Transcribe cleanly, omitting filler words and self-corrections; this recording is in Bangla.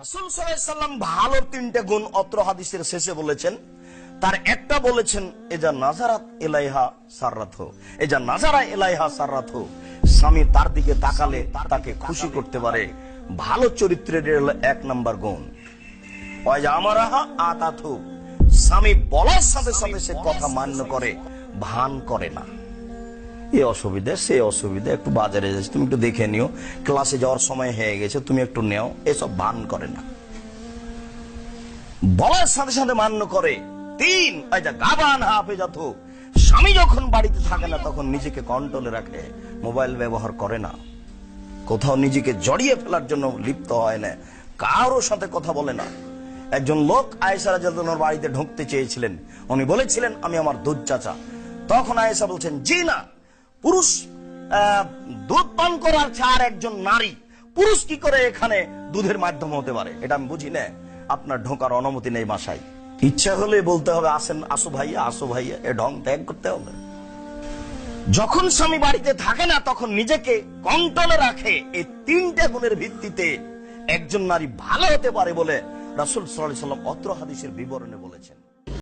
রাসূল সাল্লাল্লাহু আলাইহি সাল্লাম ভালো তিনটে গুণ অত্র হাদিসের শেষে বলেছেন। তার একটা বলেছেন এজা নাজারাত ইলাইহা সাররাতহু, এজা নাজারা ইলাইহা সাররাতহু, স্বামী তার দিকে তাকালে তাকে খুশি করতে পারে। ভালো চরিত্রের হলো এক নাম্বার গুণ। ওয়াজা আমারাহা আতাতহু, স্বামী বলার সাথে সাথে সে কথা মান্য করে, ভান করে না। এই অসুবিধা সে অসুবিধা, একটু বাজারে যাচ্ছে তুমি একটু দেখে নিও, ক্লাসে যাওয়ার সময় হয়ে গেছে তুমি একটু নেও, এসব ভান করে না, বলার সাথে সাথে মান্য করে। তিন, গাবান হাফেজাত, স্বামী যখন বাড়িতে থাকে না তখন নিজেকে কন্ট্রোলে রাখে, মোবাইল ব্যবহার করে না, কোথাও নিজেকে জড়িয়ে ফেলার জন্য লিপ্ত হয় না, কারোর সাথে কথা বলে না। একজন লোক আয়েশা রাদিয়াল্লাহু আনহার বাড়িতে ঢুকতে চেয়েছিলেন, উনি বলেছিলেন আমি আমার দুধ চাচা। তখন আয়েশা বলছেন জি না, পুরুষ দুধ পান করার ছাড় একজন নারী, পুরুষ কি করে এখানে দুধের মাধ্যম হতে পারে, এটা আমি বুঝি না, আপনার ঢোকার অনুমতি নেই বাসায়। ইচ্ছা হলে বলতে হবে আসেন, আসো ভাইয়া, আসো ভাইয়া, এ ঢং ত্যাগ করতে হবে। যখন স্বামী বাড়িতে থাকে না তখন নিজেকে কন্ট্রোলে রাখে। এই তিনটে গুণের ভিত্তিতে একজন নারী ভালো হতে পারে বলে রাসূল সাল্লাল্লাহু আলাইহি ওয়াসাল্লাম অত্র হাদিসের বিবরণে বলেছেন।